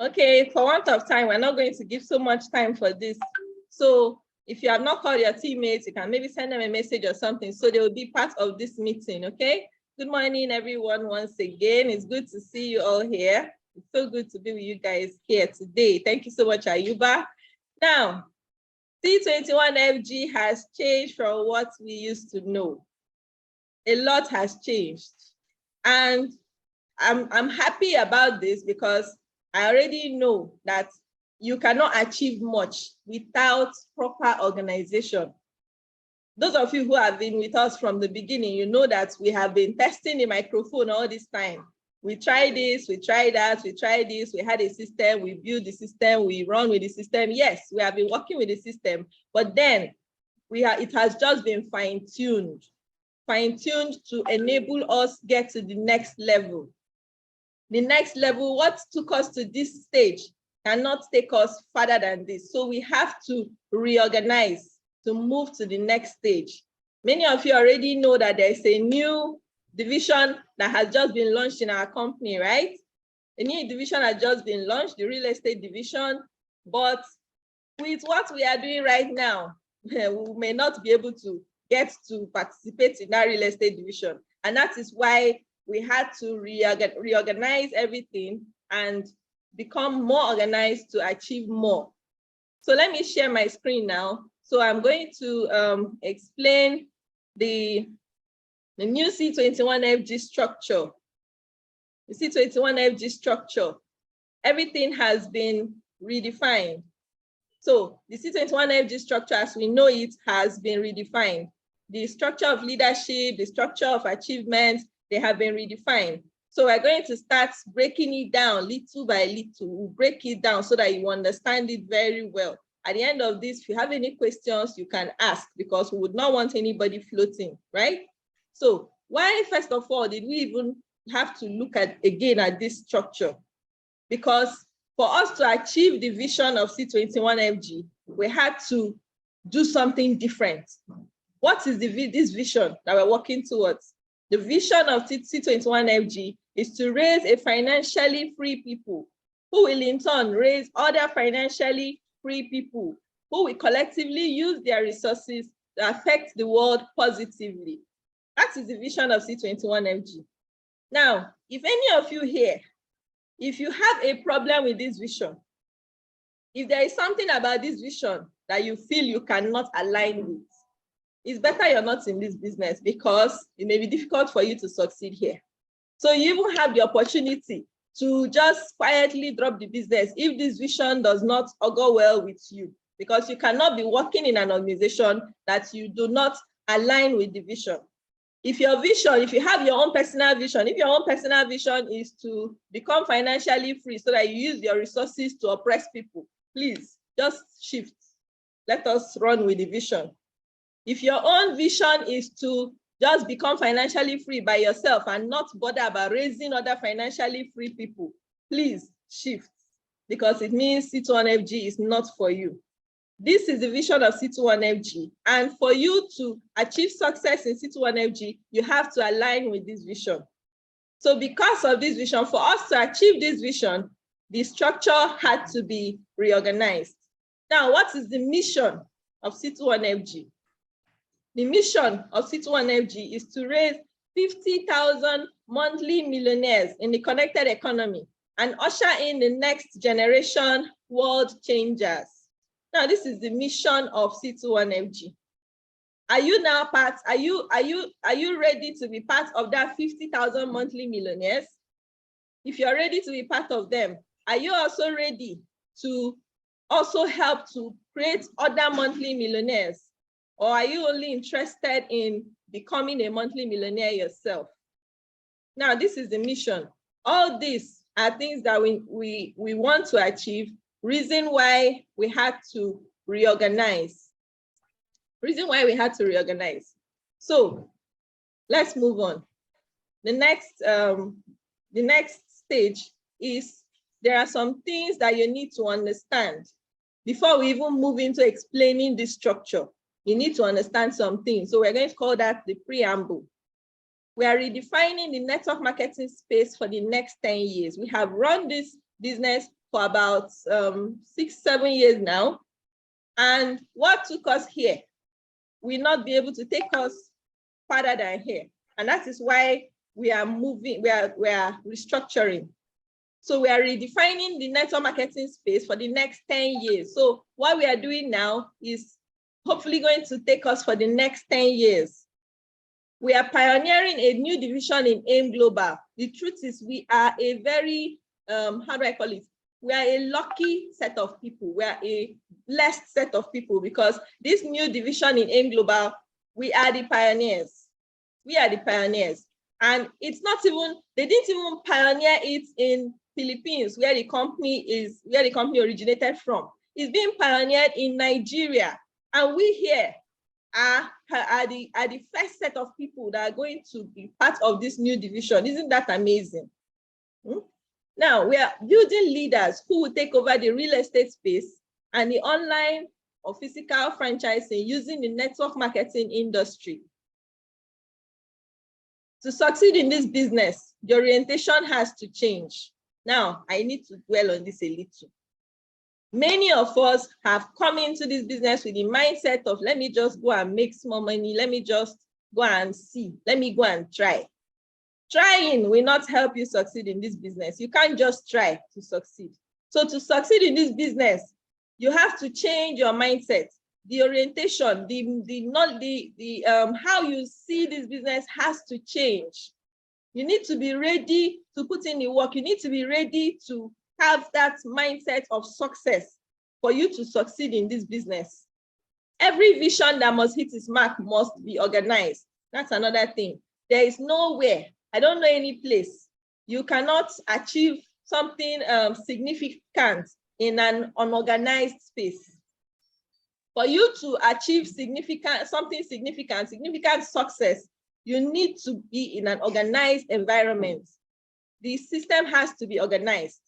Okay, for want of time, we're not going to give so much time for this. So if you have not called your teammates, you can maybe send them a message or something so they will be part of this meeting, okay? Good morning, everyone, once again. It's good to see you all here. It's so good to be with you guys here today. Thank you so much, Ayuba. Now, C21FG has changed from what we used to know. A lot has changed. And I'm happy about this because I already know that you cannot achieve much without proper organization. Those of you who have been with us from the beginning, you know that we have been testing the microphone all this time. We tried this, we tried that, we tried this, we had a system, we built the system, we run with the system. Yes, we have been working with the system, but then it has just been fine-tuned to enable us get to the next level. The next level, what took us to this stage cannot take us further than this. So we have to reorganize to move to the next stage. Many of you already know that there's a new division that has just been launched in our company, right? A new division has just been launched, the real estate division. But with what we are doing right now, we may not be able to get to participate in that real estate division. And that is why we had to reorganize everything and become more organized to achieve more. So let me share my screen now. So I'm going to explain the new C21FG structure. The C21FG structure, everything has been redefined. So the C21FG structure as we know it has been redefined. The structure of leadership, the structure of achievements, they have been redefined. So we're going to start breaking it down little by little. We'll break it down so that you understand it very well. At the end of this, if you have any questions, you can ask because we would not want anybody floating, right? So why, first of all, did we even have to look again at this structure? Because for us to achieve the vision of C21FG, we had to do something different. What is this vision that we're working towards? The vision of C21FG is to raise a financially free people who will in turn raise other financially free people who will collectively use their resources to affect the world positively. That is the vision of C21FG. Now, if any of you here, if you have a problem with this vision, if there is something about this vision that you feel you cannot align with, it's better you're not in this business because it may be difficult for you to succeed here. So you even have the opportunity to just quietly drop the business if this vision does not go well with you, because you cannot be working in an organization that you do not align with the vision. If your vision, if you have your own personal vision, if your own personal vision is to become financially free so that you use your resources to oppress people, please just shift. Let us run with the vision. If your own vision is to just become financially free by yourself and not bother about raising other financially free people, please shift, because it means C21FG is not for you. This is the vision of C21FG. And for you to achieve success in C21FG, you have to align with this vision. So because of this vision, for us to achieve this vision, the structure had to be reorganized. Now, what is the mission of C21FG? The mission of C21FG is to raise 50,000 monthly millionaires in the connected economy and usher in the next generation world changers. Now, this is the mission of C21FG. Are you now part? Are you ready to be part of that 50,000 monthly millionaires? If you're ready to be part of them, are you also ready to also help to create other monthly millionaires? Or are you only interested in becoming a monthly millionaire yourself? Now, this is the mission. All these are things that we want to achieve. Reason why we had to reorganize. Reason why we had to reorganize. So let's move on. The next stage is there are some things that you need to understand before we even move into explaining this structure. You need to understand some things. So we're going to call that the preamble. We are redefining the network marketing space for the next 10 years. We have run this business for about 6-7 years now. And what took us here will not be able to take us further than here. And that is why we are moving, we are restructuring. So we are redefining the network marketing space for the next 10 years. So what we are doing now is hopefully going to take us for the next 10 years. We are pioneering a new division in AIM Global. The truth is we are a very, how do I call it? We are a lucky set of people. We are a blessed set of people because this new division in AIM Global, we are the pioneers. We are the pioneers. And it's not even, they didn't even pioneer it in Philippines, where the company originated from. It's being pioneered in Nigeria. And we here are the first set of people that are going to be part of this new division. Isn't that amazing? Now, we are building leaders who will take over the real estate space and the online or physical franchising using the network marketing industry. To succeed in this business, the orientation has to change. Now, I need to dwell on this a little. Many of us have come into this business with the mindset of, let me just go and make small money. Let me just go and see. Let me go and try. Trying will not help you succeed in this business. You can't just try to succeed. So to succeed in this business, you have to change your mindset. The orientation, how you see this business has to change. You need to be ready to put in the work. You need to be ready to have that mindset of success for you to succeed in this business. Every vision that must hit its mark must be organized. That's another thing. There is nowhere, I don't know any place, you cannot achieve something significant in an unorganized space. For you to achieve something significant success, you need to be in an organized environment. The system has to be organized.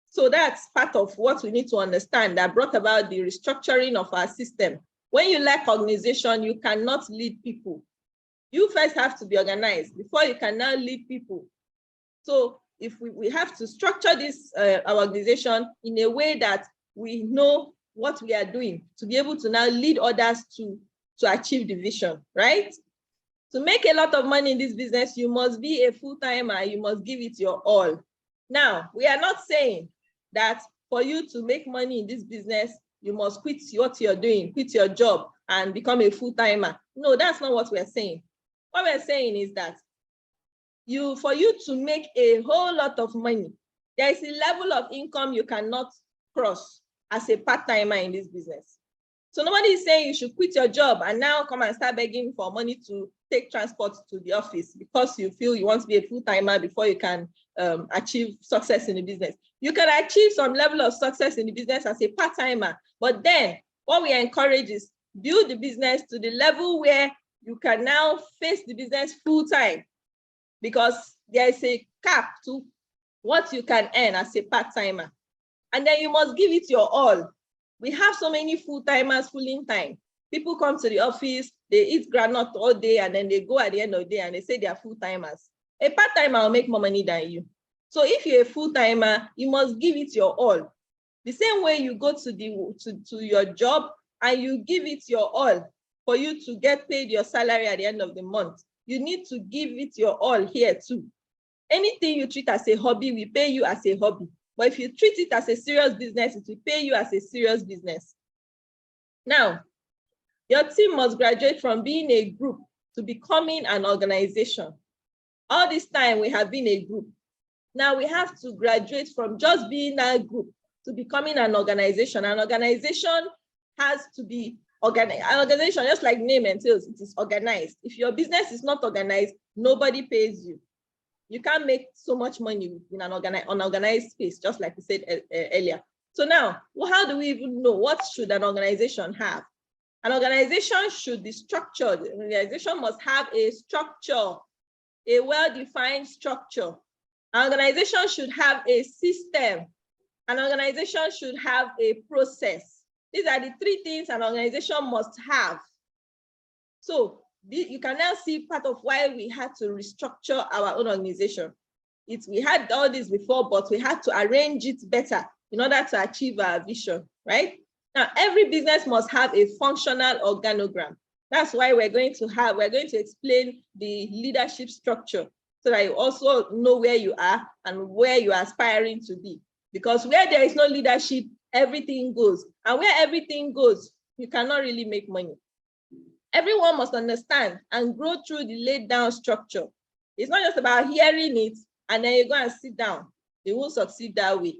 So that's part of what we need to understand that brought about the restructuring of our system. When you lack organization, you cannot lead people. You first have to be organized before you can now lead people. So if we have to structure this our organization in a way that we know what we are doing to be able to now lead others to achieve the vision, right? To make a lot of money in this business, you must be a full-timer, you must give it your all. Now, we are not saying that for you to make money in this business, you must quit what you're doing, quit your job and become a full-timer. No, that's not what we're saying. What we're saying is that for you to make a whole lot of money, there is a level of income you cannot cross as a part-timer in this business. So nobody is saying you should quit your job and now come and start begging for money to take transport to the office because you feel you want to be a full-timer before you can achieve success in the business. You can achieve some level of success in the business as a part-timer, but then what we encourage is build the business to the level where you can now face the business full-time, because there is a cap to what you can earn as a part-timer. And then you must give it your all. We have so many full-timers, full-in-time. People come to the office, they eat granite all day, and then they go at the end of the day and they say they are full-timers. A part-timer will make more money than you. So if you're a full-timer, you must give it your all. The same way you go to your job and you give it your all for you to get paid your salary at the end of the month. You need to give it your all here too. Anything you treat as a hobby, we pay you as a hobby. But if you treat it as a serious business, it will pay you as a serious business. Now, your team must graduate from being a group to becoming an organization. All this time we have been a group. Now we have to graduate from just being a group to becoming an organization. An organization has to be organized. An organization, just like name entails, it is organized. If your business is not organized, nobody pays you. You can't make so much money in an unorganized space, just like we said earlier. So now, how do we even know what should an organization have? An organization should be structured. An organization must have a structure, a well-defined structure. An organization should have a system. An organization should have a process. These are the three things an organization must have. So you can now see part of why we had to restructure our own organization. We had all this before, but we had to arrange it better in order to achieve our vision, right? Now, every business must have a functional organogram. That's why we're going to explain the leadership structure so that you also know where you are and where you are aspiring to be. Because where there is no leadership, everything goes. And where everything goes, you cannot really make money. Everyone must understand and grow through the laid down structure. It's not just about hearing it and then you go and sit down. You won't succeed that way.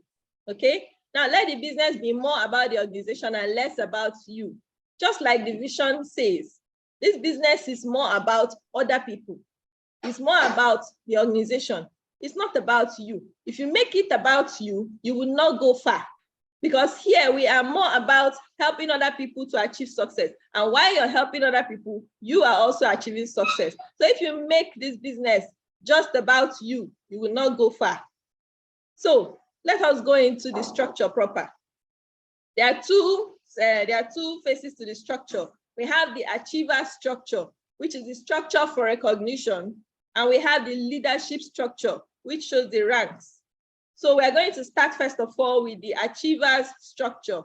Okay? Now let the business be more about the organization and less about you. Just like the vision says, this business is more about other people. It's more about the organization. It's not about you. If you make it about you, you will not go far. Because here we are more about helping other people to achieve success. And while you're helping other people, you are also achieving success. So if you make this business just about you, you will not go far. So let us go into the structure proper. There are two phases to the structure. We have the achiever structure, which is the structure for recognition. And we have the leadership structure, which shows the ranks. So we're going to start first of all with the achievers structure,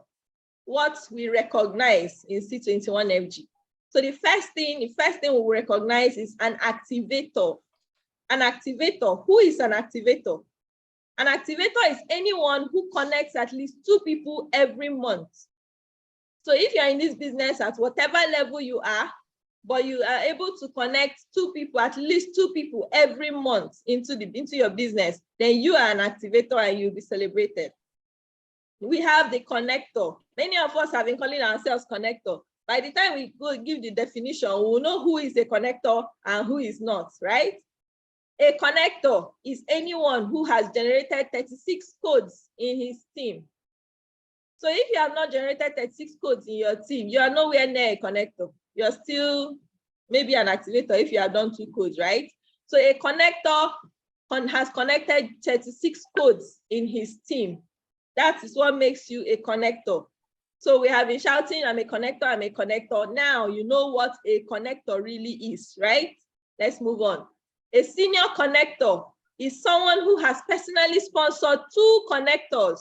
what we recognize in C21FG. So the first thing we will recognize is an activator. An activator, who is an activator? An activator is anyone who connects at least 2 people every month. So if you're in this business at whatever level you are, but you are able to connect 2 people, at least 2 people every month into your business, then you are an activator and you'll be celebrated. We have the connector. Many of us have been calling ourselves connector. By the time we go give the definition, we'll know who is a connector and who is not, right? A connector is anyone who has generated 36 codes in his team. So if you have not generated 36 codes in your team, you are nowhere near a connector. You're still maybe an activator if you have done 2 codes, right? So a connector has connected 36 codes in his team. That is what makes you a connector. So we have been shouting, I'm a connector, I'm a connector. Now you know what a connector really is, right? Let's move on. A senior connector is someone who has personally sponsored 2 connectors.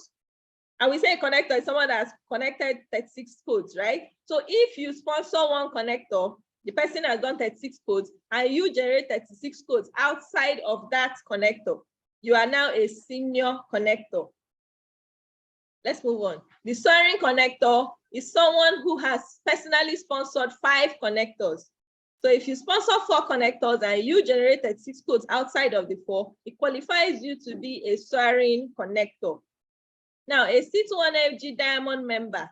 And we say a connector is someone that has connected 36 codes, right? So if you sponsor 1 connector, the person has done 36 codes, and you generate 36 codes outside of that connector, you are now a senior connector. Let's move on. The soaring connector is someone who has personally sponsored 5 connectors. So if you sponsor 4 connectors and you generate 36 codes outside of the 4, it qualifies you to be a soaring connector. Now, a C21FG Diamond member,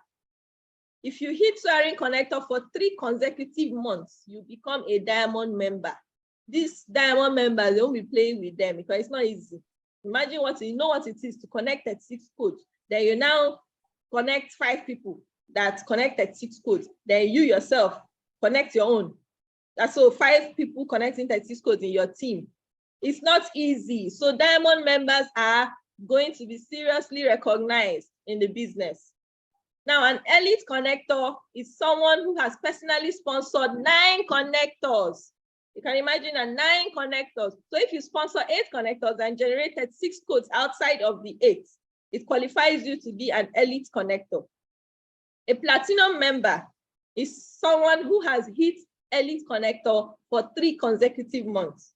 if you hit soaring connector for 3 consecutive months, you become a Diamond member. These Diamond members, they won't be playing with them because it's not easy. Imagine you know what it is to connect 36 codes. Then you now connect 5 people that connect 36 codes. Then you yourself connect your own. That's so 5 people connecting 36 codes in your team. It's not easy. So Diamond members are going to be seriously recognized in the business. Now, an elite connector is someone who has personally sponsored 9 connectors. You can imagine 9 connectors. So if you sponsor 8 connectors and generated 6 codes outside of the 8, it qualifies you to be an elite connector. A platinum member is someone who has hit elite connector for 3 consecutive months.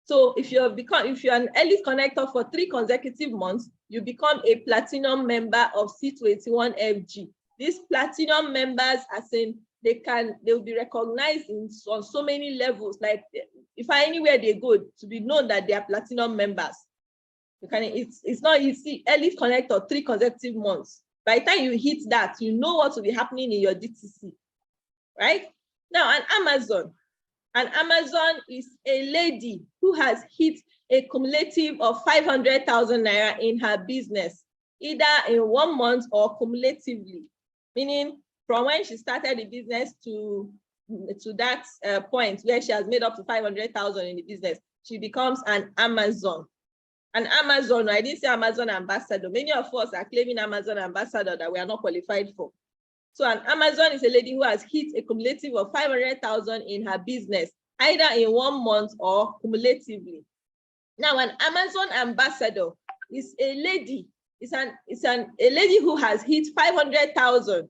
So if you're an elite connector for 3 consecutive months, you become a platinum member of C21FG. These platinum members, as in they'll be recognized on so many levels. Like if anywhere they go, to be known that they are platinum members. It's not easy. Elite connector 3 consecutive months. By the time you hit that, you know what will be happening in your DTC, right? Now, an Amazon. An Amazon is a lady who has hit a cumulative of 500,000 naira in her business, either in 1 month or cumulatively, meaning from when she started the business to that point where she has made up to 500,000 in the business, she becomes an Amazon. An Amazon, I didn't say Amazon ambassador. Many of us are claiming Amazon ambassador that we are not qualified for. So an Amazon is a lady who has hit a cumulative of 500,000 in her business, either in 1 month or cumulatively. Now, an Amazon ambassador is a lady. A lady who has hit 500,000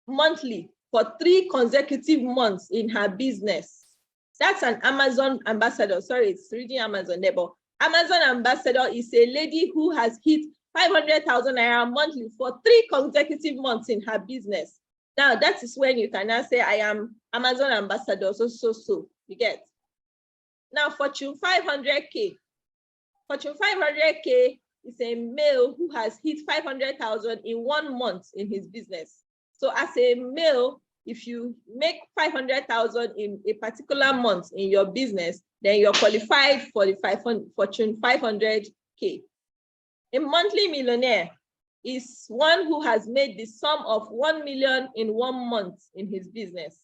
monthly for 3 consecutive months in her business. That's an Amazon ambassador. Sorry, it's reading Amazon there, but Amazon ambassador is a lady who has hit 500,000 naira monthly for 3 consecutive months in her business. Now, that is when you can now say, I am Amazon ambassador, so. You get? Now, Fortune 500K. Fortune 500K is a male who has hit 500,000 in 1 month in his business. So as a male, if you make 500,000 in a particular month in your business, then you're qualified for the Fortune 500K. A monthly millionaire is one who has made the sum of 1 million in 1 month in his business.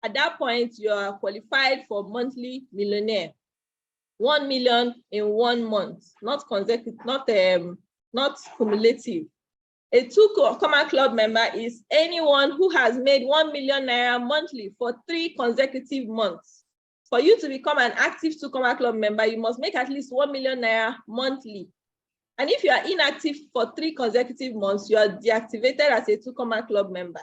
At that point, you are qualified for monthly millionaire. 1 million in 1 month, not consecutive, not cumulative. A 2 Comma Club member is anyone who has made 1 million naira monthly for 3 consecutive months. For you to become an active 2 Comma Club member, you must make at least 1 million naira monthly. And if you are inactive for 3 consecutive months, you are deactivated as a 2 Comma Club member.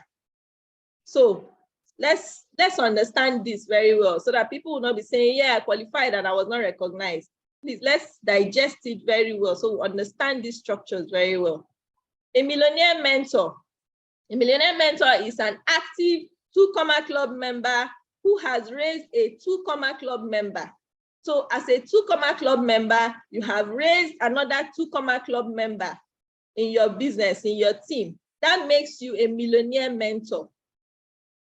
So let's understand this very well so that people will not be saying, yeah, I qualified and I was not recognized. Please, let's digest it very well so we understand these structures very well. A millionaire mentor. A millionaire mentor is an active 2 Comma Club member who has raised a 2 Comma Club member. So as a 2 Comma Club member, you have raised another 2 Comma Club member in your business, in your team. That makes you a millionaire mentor.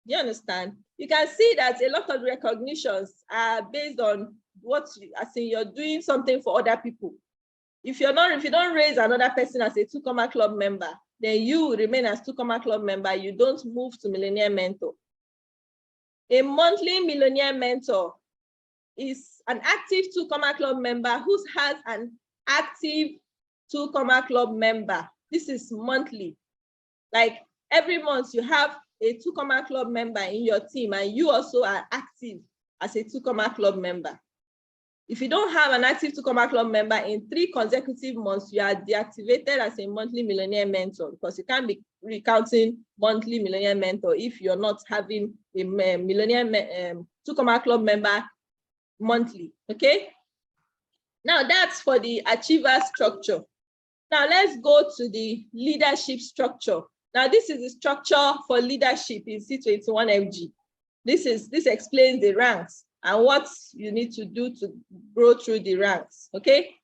Do you understand? You can see that a lot of recognitions are based on what you're doing something for other people. If you don't raise another person as a 2 Comma Club member, then you remain as 2 Comma Club member. You don't move to millionaire mentor. A monthly millionaire mentor is an active 2 Comma Club member who has an active 2 Comma Club member. This is monthly. Like every month you have a 2 Comma Club member in your team and you also are active as a 2 Comma Club member. If you don't have an active 2 Comma Club member in 3 consecutive months, you are deactivated as a monthly millionaire mentor because you can't be recounting monthly millionaire mentor if you're not having a millionaire 2 Comma Club member monthly, okay? Now that's for the achiever structure. Now let's go to the leadership structure. Now this is the structure for leadership in C21FG. This explains the ranks and what you need to do to grow through the ranks, okay?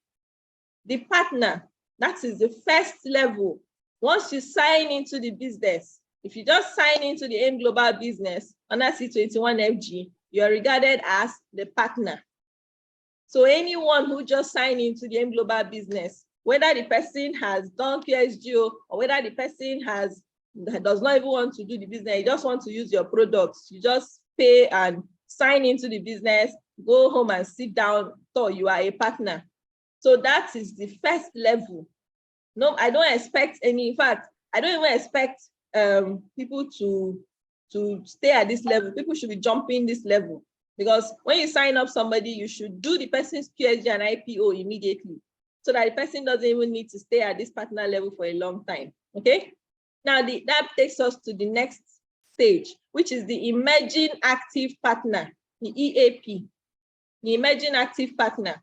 The partner, that is the first level. Once you sign into the business, if you just sign into the AIM Global business under C21FG, you are regarded as the partner. So anyone who just signed into the AIM Global business, whether the person has done QSGO or whether the person does not even want to do the business, you just want to use your products, you just pay and sign into the business, go home and sit down, so you are a partner. So that is the first level. No, I don't expect any, in fact, I don't even expect people to stay at this level. People should be jumping this level because when you sign up somebody, you should do the person's QSG and IPO immediately so that the person doesn't even need to stay at this partner level for a long time, okay? Now, that takes us to the next stage, which is the emerging active partner, the EAP, the emerging active partner.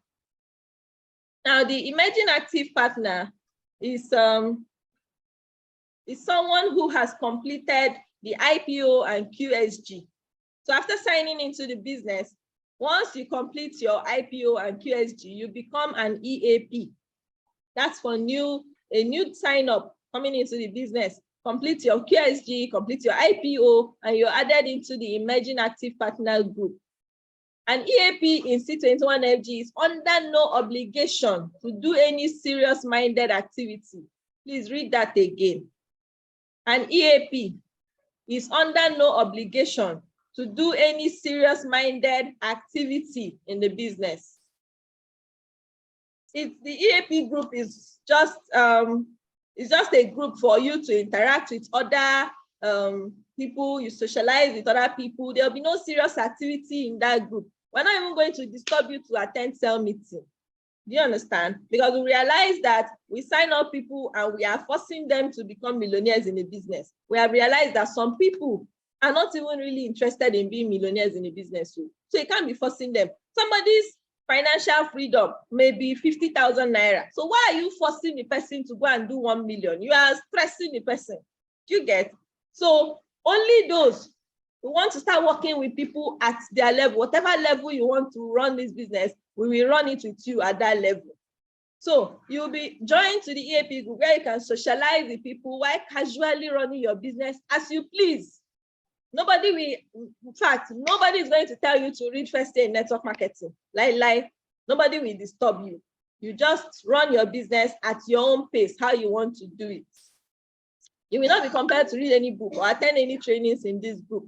Now, the emerging active partner is someone who has completed the IPO and QSG. So after signing into the business, once you complete your IPO and QSG, you become an EAP. That's for a new sign up coming into the business. Complete your QSG, complete your IPO, and you're added into the emerging active partner group. An EAP in C21FG is under no obligation to do any serious-minded activity. Please read that again. An EAP is under no obligation to do any serious-minded activity in the business. The EAP group is just a group for you to interact with other people, you socialize with other people. There'll be no serious activity in that group. We're not even going to disturb you to attend cell meeting. Do you understand? Because we realize that we sign up people and we are forcing them to become millionaires in a business. We have realized that some people are not even really interested in being millionaires in a business. So you can't be forcing them. Somebody's financial freedom may be 50,000 naira. So why are you forcing the person to go and do 1 million? You are stressing the person. Do you get? So only those who want to start working with people at their level, whatever level you want to run this business, we will run it with you at that level. So you'll be joined to the EAP group where you can socialize with people while casually running your business as you please. Nobody will, in fact, nobody is going to tell you to read first day in network marketing. Like, nobody will disturb you. You just run your business at your own pace, how you want to do it. You will not be compelled to read any book or attend any trainings in this group.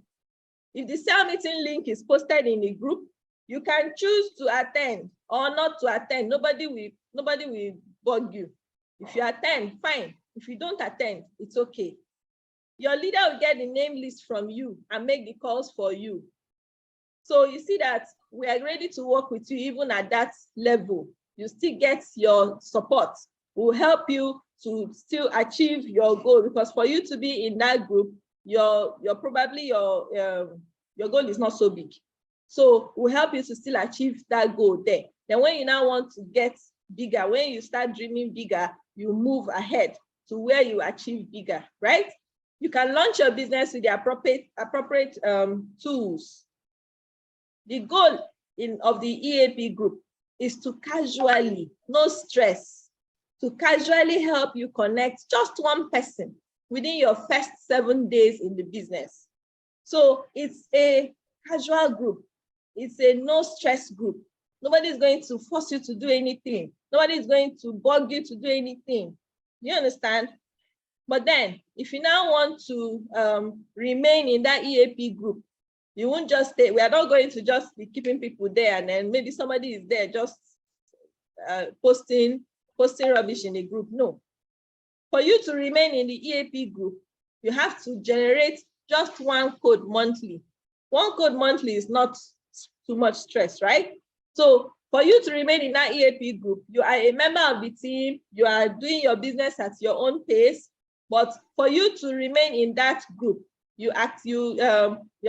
If the sale meeting link is posted in the group, you can choose to attend or not to attend. Nobody will bug you. If you attend, fine. If you don't attend, it's okay. Your leader will get the name list from you and make the calls for you. So you see that we are ready to work with you even at that level. You still get your support. We'll help you to still achieve your goal, because for you to be in that group, your goal is not so big. So we'll help you to still achieve that goal there. Then when you now want to get bigger, when you start dreaming bigger, you move ahead to where you achieve bigger, right? You can launch your business with the appropriate tools. The goal of the EAP group is to casually, no stress, to casually help you connect just one person within your first 7 days in the business. So it's a casual group. It's a no stress group. Nobody is going to force you to do anything. Nobody is going to bug you to do anything. You understand? But then, if you now want to remain in that EAP group, you won't just stay. We are not going to just be keeping people there and then maybe somebody is there just posting rubbish in the group. No. For you to remain in the EAP group, you have to generate just one code monthly. One code monthly is not too much stress, right? So for you to remain in that EAP group, you are a member of the team, you are doing your business at your own pace, but for you to remain in that group, your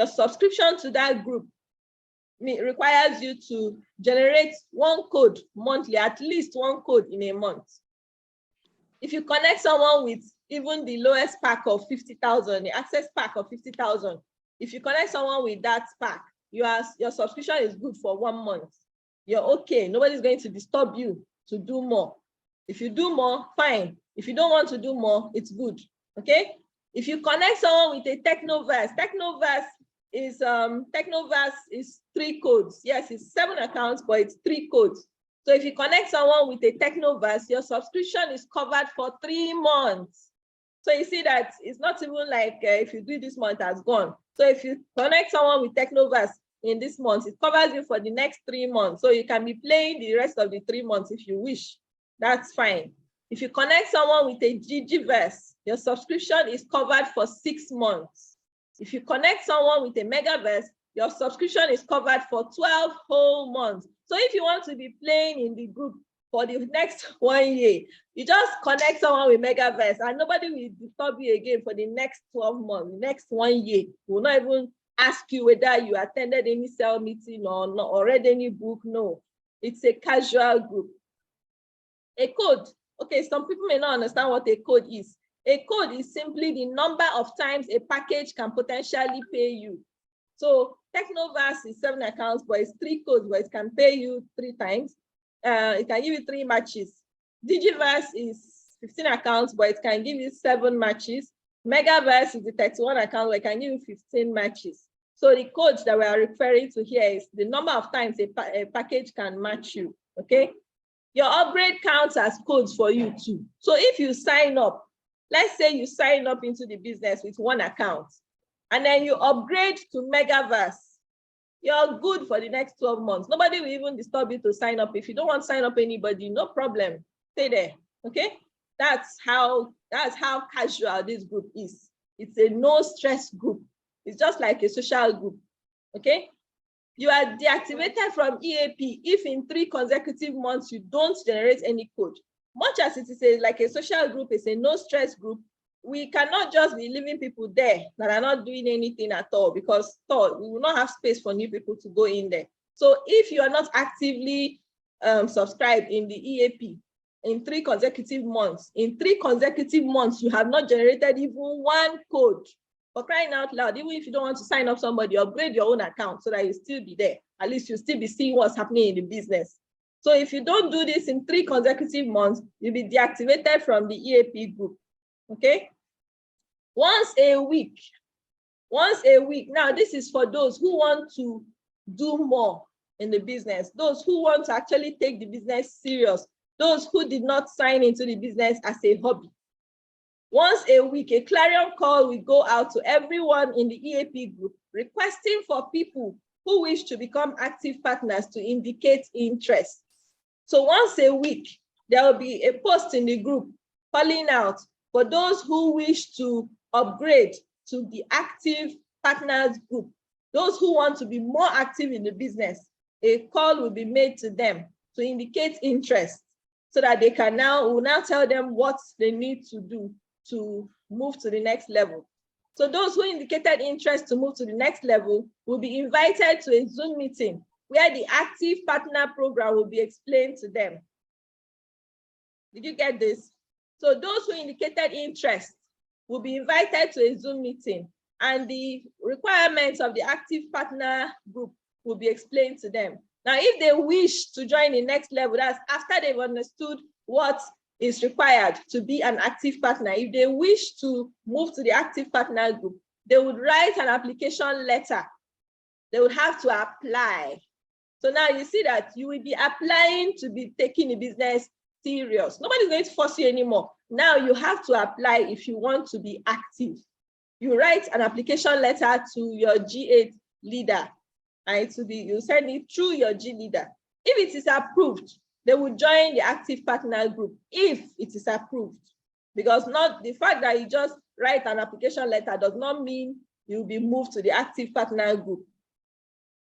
subscription to that group requires you to generate one code monthly, at least one code in a month. If you connect someone with even the lowest pack of 50,000, the access pack of 50,000, if you connect someone with that pack, your subscription is good for 1 month. You're okay. Nobody's going to disturb you to do more. If you do more, fine. If you don't want to do more, it's good. Okay? If you connect someone with a Technoverse is 3 codes. Yes, it's 7 accounts, but it's 3 codes. So if you connect someone with a Technoverse, your subscription is covered for 3 months. So you see that it's not even like if you do this month, has gone. So if you connect someone with Technoverse in this month, it covers you for the next 3 months. So you can be playing the rest of the 3 months if you wish. That's fine. If you connect someone with a Gigiverse, your subscription is covered for 6 months. If you connect someone with a Megaverse, your subscription is covered for 12 whole months. So if you want to be playing in the group for the next 1 year, you just connect someone with Megaverse and nobody will disturb you again for the next 12 months, next 1 year. We will not even ask you whether you attended any sale meeting or not, or read any book. No, it's a casual group. A code. Okay, some people may not understand what a code is. A code is simply the number of times a package can potentially pay you. So Technoverse is 7 accounts, but it's 3 codes, but it can pay you 3 times. It can give you 3 matches. Digiverse is 15 accounts, but it can give you 7 matches. Megaverse is the 31 account, where it can give you 15 matches. So the codes that we are referring to here is the number of times a package can match you, okay? Your upgrade counts as codes for you too. So if you sign up, let's say you sign up into the business with 1 account, and then you upgrade to Megaverse, you're good for the next 12 months. Nobody will even disturb you to sign up. If you don't want to sign up anybody, no problem. Stay there, okay? That's how casual this group is. It's a no stress group. It's just like a social group, okay? You are deactivated from EAP if in 3 consecutive months you don't generate any code. Much as it is like a social group, it's a no stress group, we cannot just be leaving people there that are not doing anything at all, because we will not have space for new people to go in there. So if you are not actively subscribed in the EAP in 3 consecutive months, you have not generated even 1 code. For crying out loud, even if you don't want to sign up somebody, upgrade your own account so that you still be there. At least you'll still be seeing what's happening in the business. So if you don't do this in 3 consecutive months, you'll be deactivated from the EAP group. Okay? Once a week. Now, this is for those who want to do more in the business, those who want to actually take the business serious, those who did not sign into the business as a hobby. Once a week, a clarion call will go out to everyone in the EAP group requesting for people who wish to become active partners to indicate interest. So once a week, there will be a post in the group calling out for those who wish to upgrade to the active partners group, those who want to be more active in the business. A call will be made to them to indicate interest so that they can we'll now tell them what they need to do to move to the next level. So those who indicated interest to move to the next level will be invited to a Zoom meeting where the active partner program will be explained to them. Did you get this? So those who indicated interest will be invited to a Zoom meeting, and the requirements of the active partner group will be explained to them. Now, if they wish to join the next level, that's after they've understood what is required to be an active partner. If they wish to move to the active partner group, they would write an application letter. They would have to apply. So now you see that you will be applying to be taking the business serious. Nobody's going to force you anymore. Now you have to apply if you want to be active. You write an application letter to your G8 leader, and you send it through your G leader. If it is approved, they will join the active partner group if it is approved. Because not the fact that you just write an application letter does not mean you'll be moved to the active partner group.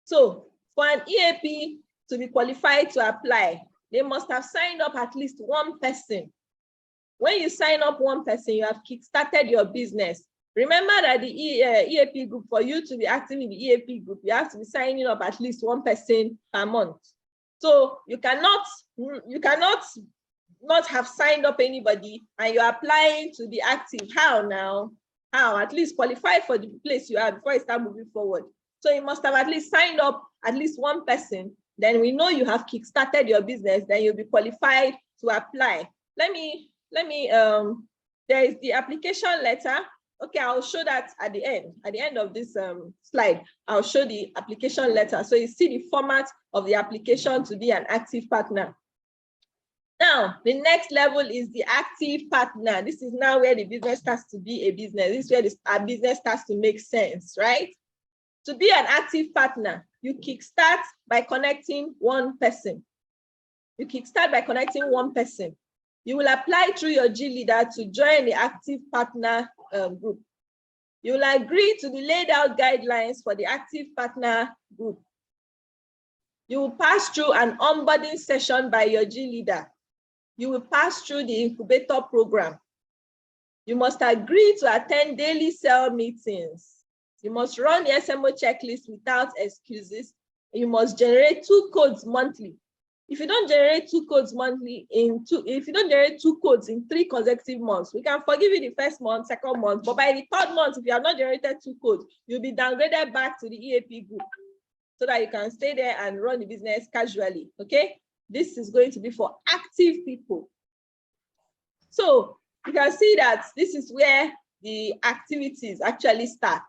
So for an EAP to be qualified to apply, they must have signed up at least 1 person. When you sign up 1 person, you have kickstarted your business. Remember that the EAP group, for you to be active in the EAP group, you have to be signing up at least 1 person per month. So you cannot not have signed up anybody and you're applying to be active. How now? How? At least qualify for the place you are before you start moving forward. So you must have at least signed up at least 1 person. Then we know you have kickstarted your business. Then you'll be qualified to apply. There is the application letter. Okay, I'll show that at the end of this slide. I'll show the application letter. So you see the format of the application to be an active partner. Now, the next level is the active partner. This is now where the business starts to be a business. This is where our business starts to make sense, right? To be an active partner, you kickstart by connecting 1 person. You kickstart by connecting 1 person. You will apply through your G leader to join the active partner group. You will agree to the laid out guidelines for the active partner group. You will pass through an onboarding session by your G leader. You will pass through the incubator program. You must agree to attend daily cell meetings. You must run the SMO checklist without excuses. You must generate 2 codes monthly. If you don't generate 2 codes monthly if you don't generate 2 codes in 3 consecutive months, we can forgive you the first month, second month, but by the 3rd month, if you have not generated 2 codes, you'll be downgraded back to the EAP group so that you can stay there and run the business casually, okay? This is going to be for active people. So you can see that this is where the activities actually start.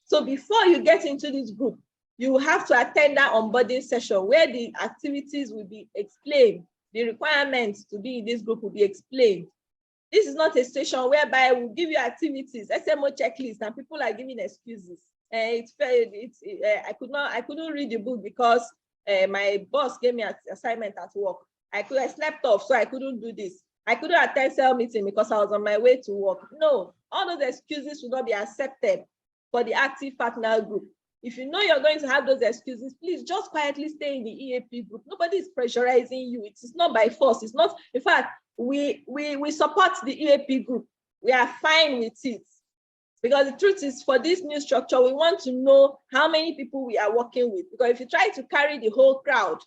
So before you get into this group, you will have to attend that onboarding session where the activities will be explained. The requirements to be in this group will be explained. This is not a station whereby we'll give you activities, SMO checklist, and people are giving excuses. I couldn't read the book because my boss gave me an assignment at work. I slept off, so I couldn't do this. I couldn't attend cell meeting because I was on my way to work. No, all those excuses will not be accepted for the active partner group. If you know you're going to have those excuses, please just quietly stay in the EAP group. Nobody is pressurizing you. It is not by force. It's not, in fact, we support the EAP group. We are fine with it. Because the truth is, for this new structure, we want to know how many people we are working with. Because if you try to carry the whole crowd,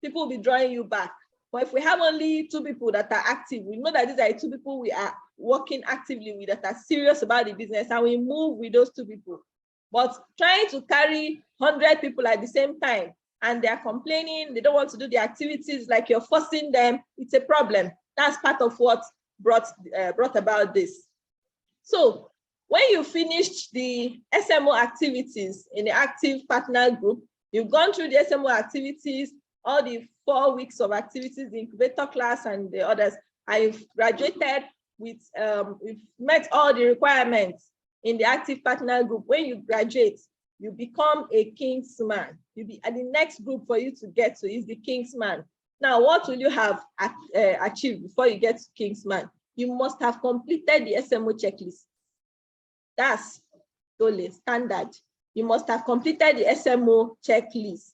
people will be drawing you back. But if we have only 2 people that are active, we know that these are 2 people we are working actively with that are serious about the business, and we move with those 2 people. But trying to carry 100 people at the same time, and they're complaining, they don't want to do the activities, like you're forcing them, it's a problem. That's part of what brought about this. So when you finished the SMO activities in the active partner group, you've gone through the SMO activities, all the 4 weeks of activities, the incubator class and the others, I've graduated with, we've met all the requirements in the active partner group. When you graduate, you become a Kingsman. You'll be at the next group for you to get to is the Kingsman. Now, what will you have achieved before you get to Kingsman? You must have completed the SMO checklist. That's totally standard. You must have completed the SMO checklist.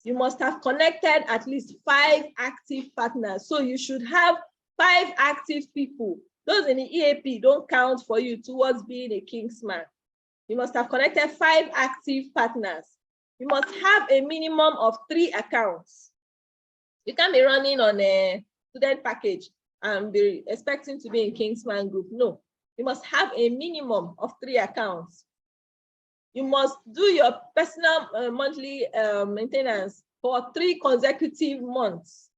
You must have connected at least 5 active partners. So you should have 5 active people. Those in the EAP don't count for you towards being a Kingsman. You must have connected 5 active partners. You must have a minimum of 3 accounts. You can't be running on a student package and be expecting to be in Kingsman group. No, you must have a minimum of 3 accounts. You must do your personal monthly maintenance for 3 consecutive months.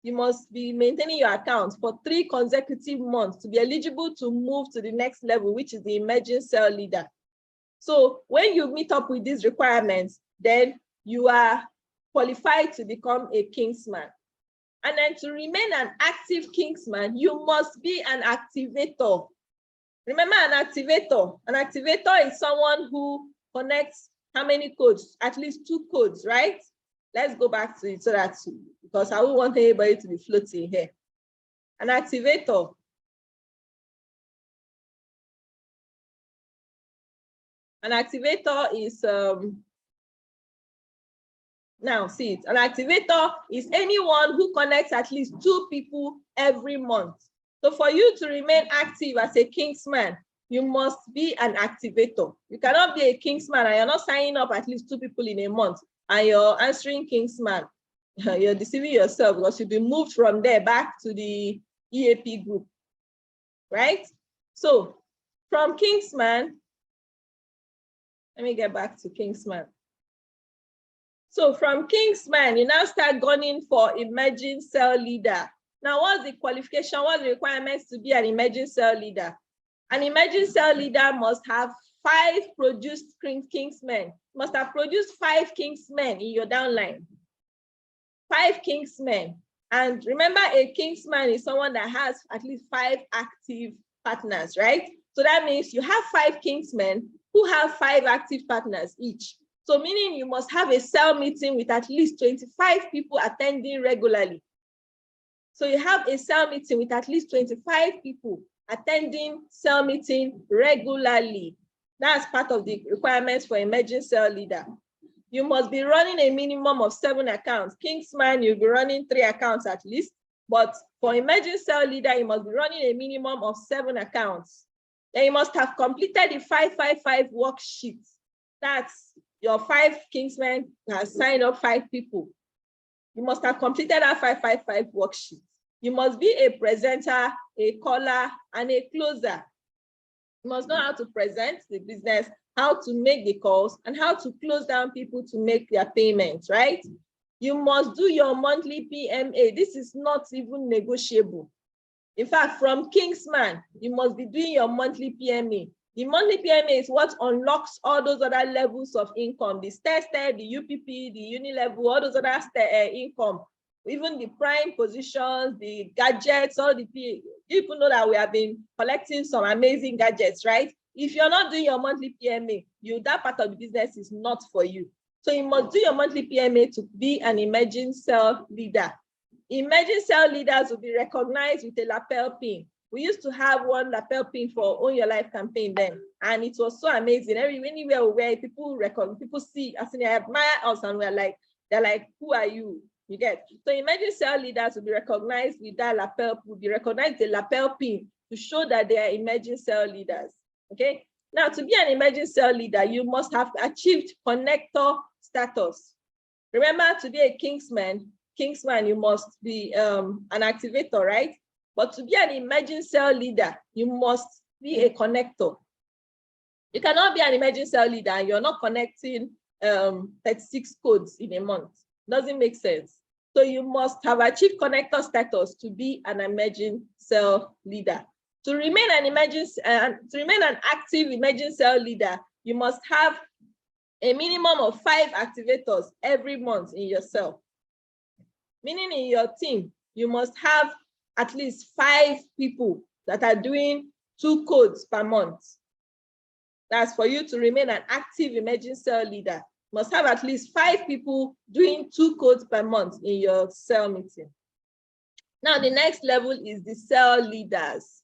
You must be maintaining your account for 3 consecutive months to be eligible to move to the next level, which is the emerging cell leader. So when you meet up with these requirements, then you are qualified to become a Kingsman. And then to remain an active Kingsman, you must be an activator. Remember an activator. An activator is someone who connects how many codes? At least 2 codes, right? Let's go back to it so that, because I don't want anybody to be floating here. An activator. An activator is, now see it, an activator is anyone who connects at least 2 people every month. So for you to remain active as a Kingsman, you must be an activator. You cannot be a Kingsman and you're not signing up at least 2 people in a month and you're answering Kingsman. You're deceiving yourself because you'll be moved from there back to the EAP group, right? So from Kingsman, let me get back to Kingsman. So from Kingsman, you now start gunning for emerging cell leader. Now, what's the qualification? What's the requirements to be an emerging cell leader? An emerging cell leader must have 5 produced Kingsmen. Must have produced 5 Kingsmen in your downline. 5 Kingsmen. And remember, a Kingsman is someone that has at least 5 active partners, right? So that means you have 5 Kingsmen who have 5 active partners each. So meaning you must have a cell meeting with at least 25 people attending regularly. So you have a cell meeting with at least 25 people attending cell meeting regularly. That's part of the requirements for emerging cell leader. You must be running a minimum of 7 accounts. Kingsman, you'll be running 3 accounts at least. But for emerging cell leader, you must be running a minimum of 7 accounts. Then you must have completed the 555 worksheet. That's your 5 Kingsmen has signed up 5 people. You must have completed that 555 worksheet. You must be a presenter, a caller, and a closer. You must know how to present the business, how to make the calls, and how to close down people to make their payments, right? You must do your monthly PMA. This is not even negotiable. In fact, from Kingsman, you must be doing your monthly PMA. The monthly PMA is what unlocks all those other levels of income, the step, the UPP, the uni level, all those other income, even the prime positions, the gadgets, all the people know that we have been collecting some amazing gadgets, right? If you're not doing your monthly PMA, that part of the business is not for you. So you must do your monthly PMA to be an emerging cell leader. Emerging cell leaders will be recognized with a lapel pin. We used to have one lapel pin for Own Your Life campaign then. and it was so amazing. Anywhere we were, people see us and they admire us, and they're like, who are you? You get. So emerging cell leaders will be recognized with that lapel, will be recognized the lapel pin to show that they are emerging cell leaders. Okay. Now, to be an emerging cell leader, you must have achieved connector status. Remember, to be a Kingsman, you must be an activator, right? But to be an emerging cell leader, you must be a connector. You cannot be an emerging cell leader and you're not connecting 36 codes in a month. Doesn't make sense. So you must have achieved connector status to be an emerging cell leader. To remain an active emerging cell leader, you must have a minimum of 5 activators every month in your cell. Meaning in your team, you must have at least 5 people that are doing 2 codes per month. That's for you to remain an active emerging cell leader. You must have at least 5 people doing 2 codes per month in your cell meeting. Now, the next level is the cell leaders.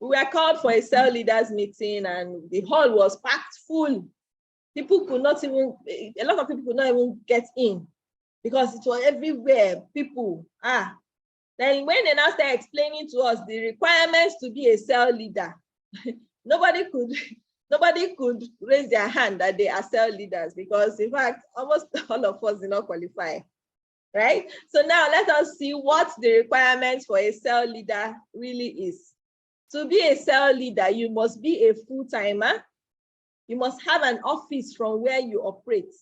We were called for a cell leaders meeting and the hall was packed full. People could not even, a lot of people could not even get in because it was everywhere, people. Then when they now started explaining to us the requirements to be a cell leader, nobody could raise their hand that they are cell leaders because in fact, almost all of us did not qualify, right? So now let us see what the requirements for a cell leader really is. To be a cell leader, you must be a full-timer. You must have an office from where you operate.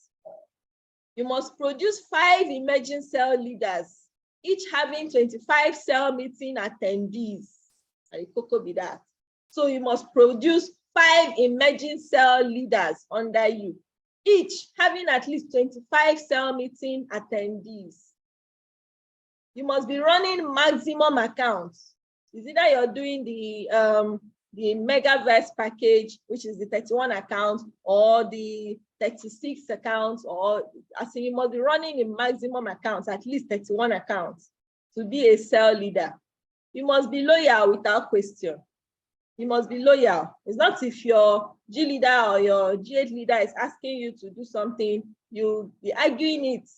You must produce 5 emerging cell leaders, each having 25 cell meeting attendees. And it could be that. So you must produce 5 emerging cell leaders under you, each having at least 25 cell meeting attendees. You must be running maximum accounts. Is either you're doing the Megaverse package, which is the 31 accounts, or the 36 accounts, or I say you must be running the maximum accounts, at least 31 accounts, to be a cell leader. You must be loyal without question. You must be loyal. It's not if your G leader or your G8 leader is asking you to do something, you'll be arguing it.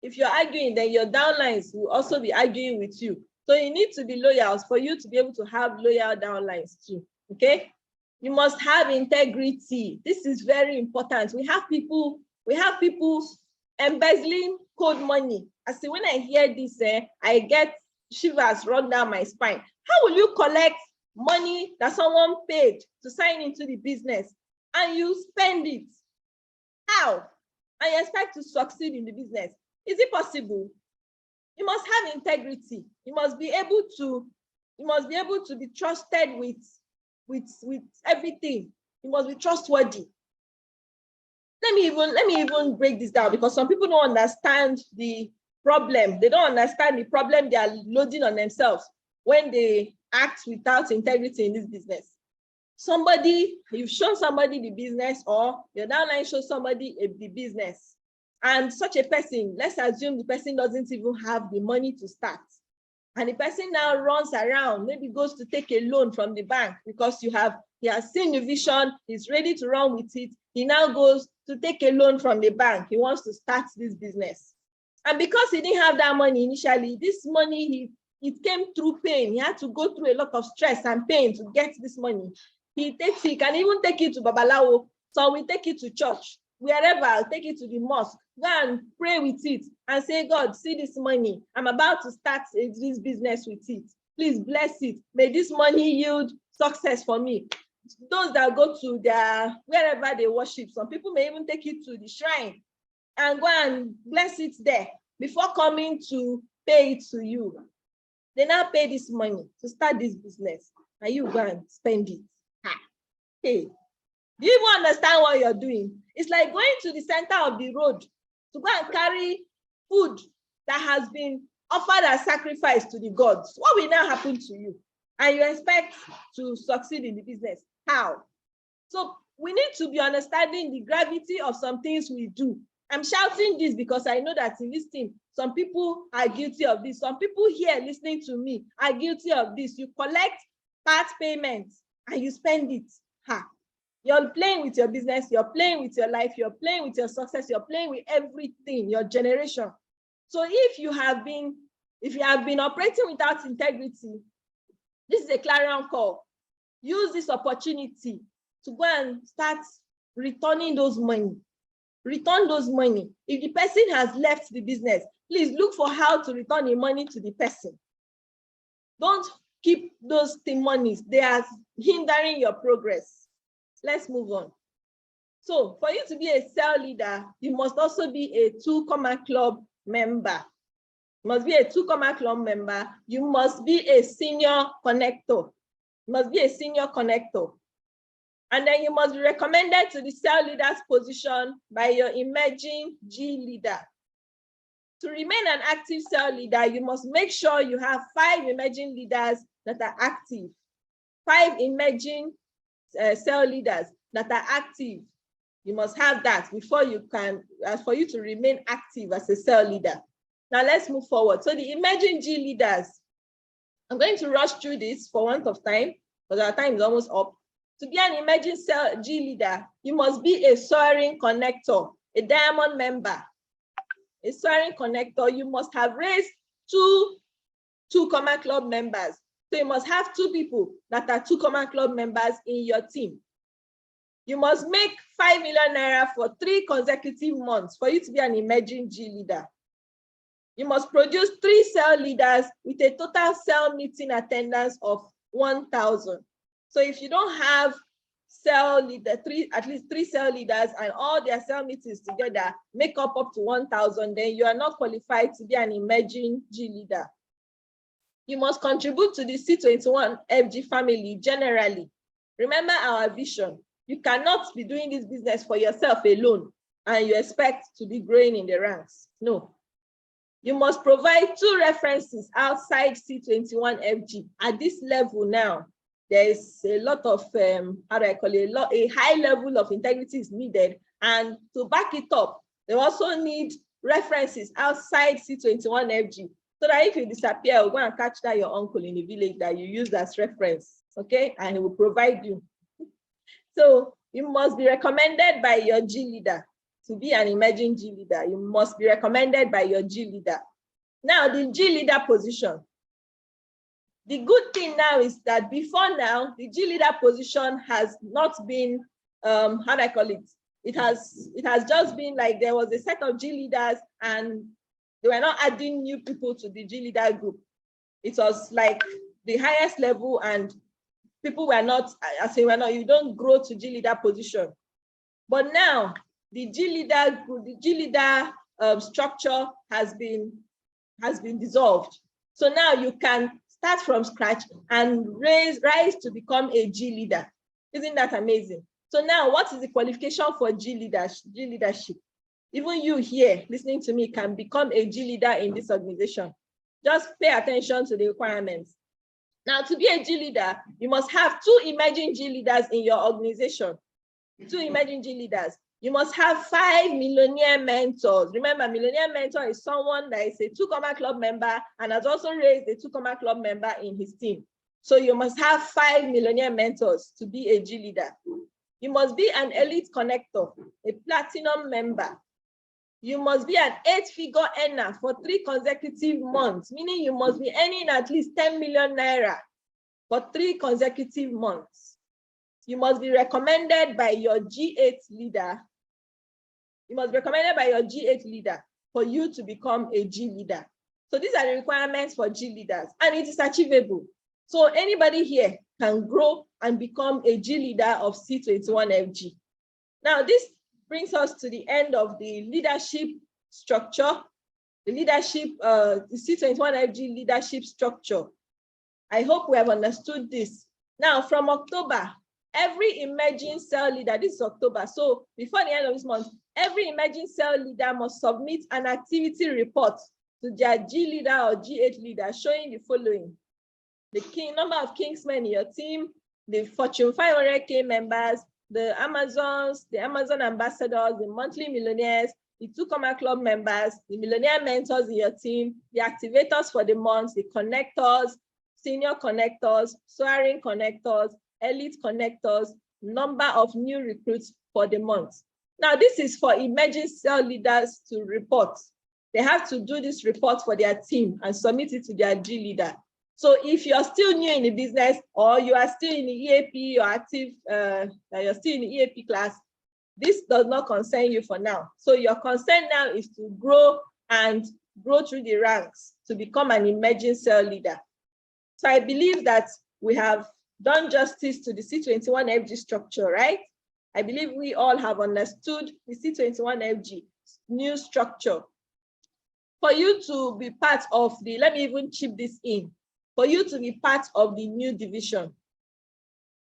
If you're arguing, then your downlines will also be arguing with you. So you need to be loyal for you to be able to have loyal downlines too, okay? You must have integrity. This is very important. We have people embezzling code money. I see when I hear this, I get shivers run down my spine. How will you collect money that someone paid to sign into the business and you spend it? How? And you expect to succeed in the business? Is it possible? You must have integrity. You must be able to be trusted with everything. You must be trustworthy. Let me even break this down because some people don't understand the problem. They don't understand the problem they are loading on themselves when they act without integrity in this business. You've shown somebody the business, or your downline shows somebody the business. And such a person, let's assume the person doesn't even have the money to start. And the person now runs around, maybe goes to take a loan from the bank because he has seen the vision, he's ready to run with it. He now goes to take a loan from the bank. He wants to start this business. And because he didn't have that money initially, this money, it came through pain. He had to go through a lot of stress and pain to get this money. He can even take it to Babalawo. So we take it to church. Wherever, I'll take it to the mosque, go and pray with it and say, God, see this money. I'm about to start this business with it. Please bless it. May this money yield success for me. Those that go to wherever they worship, some people may even take it to the shrine and go and bless it there before coming to pay it to you. They now pay this money to start this business and you go and spend it. Hey. Do you even understand what you're doing? It's like going to the center of the road to go and carry food that has been offered as sacrifice to the gods. What will now happen to you? And you expect to succeed in the business. How? So we need to be understanding the gravity of some things we do. I'm shouting this because I know that in this team, some people are guilty of this. Some people here listening to me are guilty of this. You collect part payments and you spend it. You're playing with your business, you're playing with your life, you're playing with your success, you're playing with everything, your generation. So if you have been operating without integrity, this is a clarion call. Use this opportunity to go and start returning those money. Return those money. If the person has left the business, please look for how to return the money to the person. Don't keep those monies. They are hindering your progress. Let's move on. So for you to be a cell leader, you must also be a 2 Club member. You must be a 2 Club member. You must be a senior connector. You must be a senior connector. And then you must be recommended to the cell leader's position by your emerging G leader. To remain an active cell leader, you must make sure you have 5 emerging leaders that are active. 5 emerging cell leaders that are active. You must have that before you can, for you to remain active as a cell leader. Now let's move forward. So the emerging G leaders, I'm going to rush through this for want of time, because our time is almost up. To be an emerging cell G leader, you must be a soaring connector, a diamond member. A soaring connector, you must have raised 2 Club members. So you must have 2 people that are 2 Club members in your team. You must make 5 million naira for 3 consecutive months for you to be an emerging G leader. You must produce 3 cell leaders with a total cell meeting attendance of 1,000. So if you don't have cell leader, at least 3 cell leaders and all their cell meetings together make up to 1,000, then you are not qualified to be an emerging G leader. You must contribute to the C21FG family generally. Remember our vision. You cannot be doing this business for yourself alone and you expect to be growing in the ranks. No. You must provide 2 references outside C21FG. At this level now, there is a lot of, a high level of integrity is needed. And to back it up, they also need references outside C21FG. So that if you disappear, we'll go and catch that your uncle in the village that you use as reference, okay? And he will provide you. So you must be recommended by your G leader to be an emerging G leader. You must be recommended by your G leader. Now, the G leader position. The good thing now is that before now, the G leader position has not been, it has just been like there was a set of G leaders and they were not adding new people to the G leader group. It was like the highest level and people were not, you don't grow to G leader position. But now the G leader group, the G leader structure has been dissolved. So now you can start from scratch and rise to become a G leader. Isn't that amazing? So now what is the qualification for G leadership? Even you here listening to me can become a G leader in this organization. Just pay attention to the requirements. Now, to be a G leader, you must have 2 emerging G leaders in your organization. 2 emerging G leaders. You must have 5 millionaire mentors. Remember, millionaire mentor is someone that is a 2 Club member and has also raised a 2 Club member in his team. So you must have 5 millionaire mentors to be a G leader. You must be an elite connector, a platinum member. You must be an 8-figure earner for 3 consecutive months, meaning you must be earning at least 10 million naira for 3 consecutive months. You must be recommended by your G8 leader. You must be recommended by your G8 leader for you to become a G leader. So these are the requirements for G leaders, and it is achievable. So anybody here can grow and become a G leader of C21FG. Now, this brings us to the end of the leadership structure, the C21FG leadership structure. I hope we have understood this. Now, from October, every emerging cell leader, this is October, so before the end of this month, every emerging cell leader must submit an activity report to their G leader or G8 leader showing the following: the number of Kingsmen in your team, the Fortune 500K members, the Amazons, the Amazon ambassadors, the monthly millionaires, the 2 Club members, the millionaire mentors in your team, the activators for the month, the connectors, senior connectors, soaring connectors, elite connectors, number of new recruits for the month. Now, this is for emerging cell leaders to report. They have to do this report for their team and submit it to their G leader. So if you're still new in the business, or you are still in the EAP or active, you're still in the EAP class, this does not concern you for now. So your concern now is to grow and grow through the ranks to become an emerging cell leader. So I believe that we have done justice to the C21FG structure, right? I believe we all have understood the C21FG new structure. For you to be part of the, let me even chip this in, for you to be part of the new division,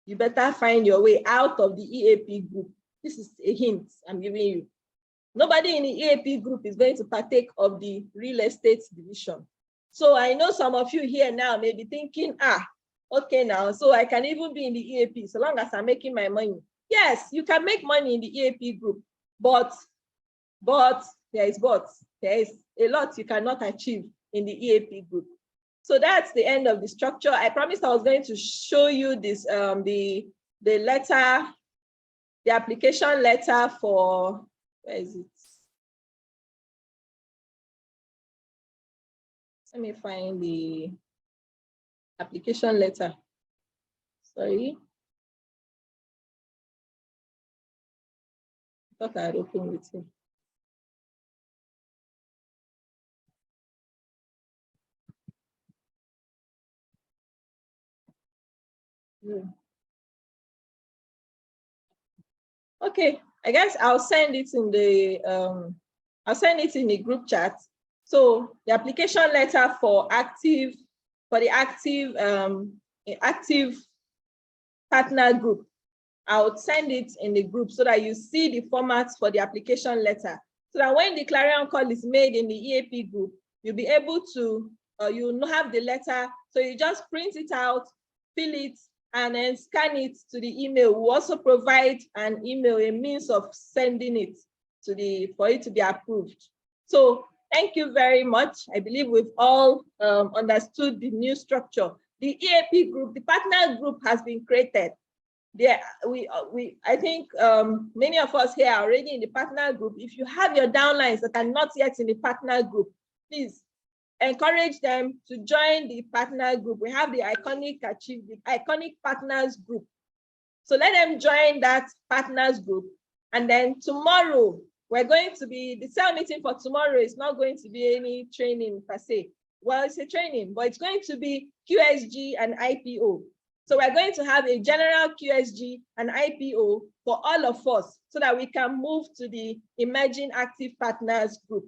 you better find your way out of the EAP group. This is a hint I'm giving you. Nobody in the EAP group is going to partake of the real estate division. So I know some of you here now may be thinking, okay now, so I can even be in the EAP so long as I'm making my money. Yes, you can make money in the EAP group, but there is a lot you cannot achieve in the EAP group. So that's the end of the structure. I promised I was going to show you this, the letter, the application letter for, where is it? Let me find the application letter. Sorry. I thought I had opened it here. Okay, I guess I'll send it in the group chat. So the application letter for the active partner group, I would send it in the group so that you see the formats for the application letter. So that when the clarion call is made in the EAP group, you'll be able to, you'll have the letter. So you just print it out, fill it, and then scan it to the email. We'll also provide an email, a means of sending it to for it to be approved. So thank you very much. I believe we've all understood the new structure. The EAP group, the partner group has been created. There, I think many of us here are already in the partner group. If you have your downlines that are not yet in the partner group, please encourage them to join the partner group. We have the iconic partners group. So let them join that partners group. And then tomorrow, we're going to be, the cell meeting for tomorrow is not going to be any training per se. Well, it's a training, but it's going to be QSG and IPO. So we're going to have a general QSG and IPO for all of us so that we can move to the emerging active partners group.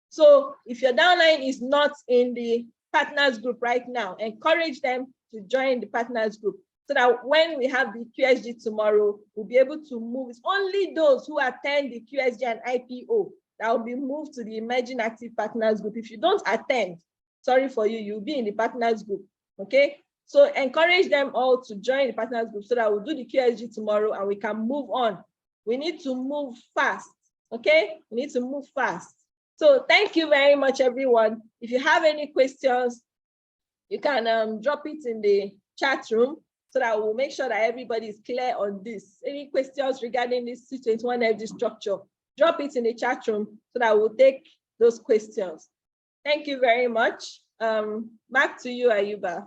So if your downline is not in the partners group right now, encourage them to join the partners group so that when we have the QSG tomorrow, we'll be able to move. It's only those who attend the QSG and IPO that will be moved to the emerging active partners group. If you don't attend, sorry for you, you'll be in the partners group, okay? So encourage them all to join the partners group so that we'll do the QSG tomorrow and we can move on. We need to move fast, okay? We need to move fast. So thank you very much, everyone. If you have any questions, you can drop it in the chat room so that we'll make sure that everybody is clear on this. Any questions regarding this C21FG structure, drop it in the chat room so that we'll take those questions. Thank you very much. Back to you, Ayuba.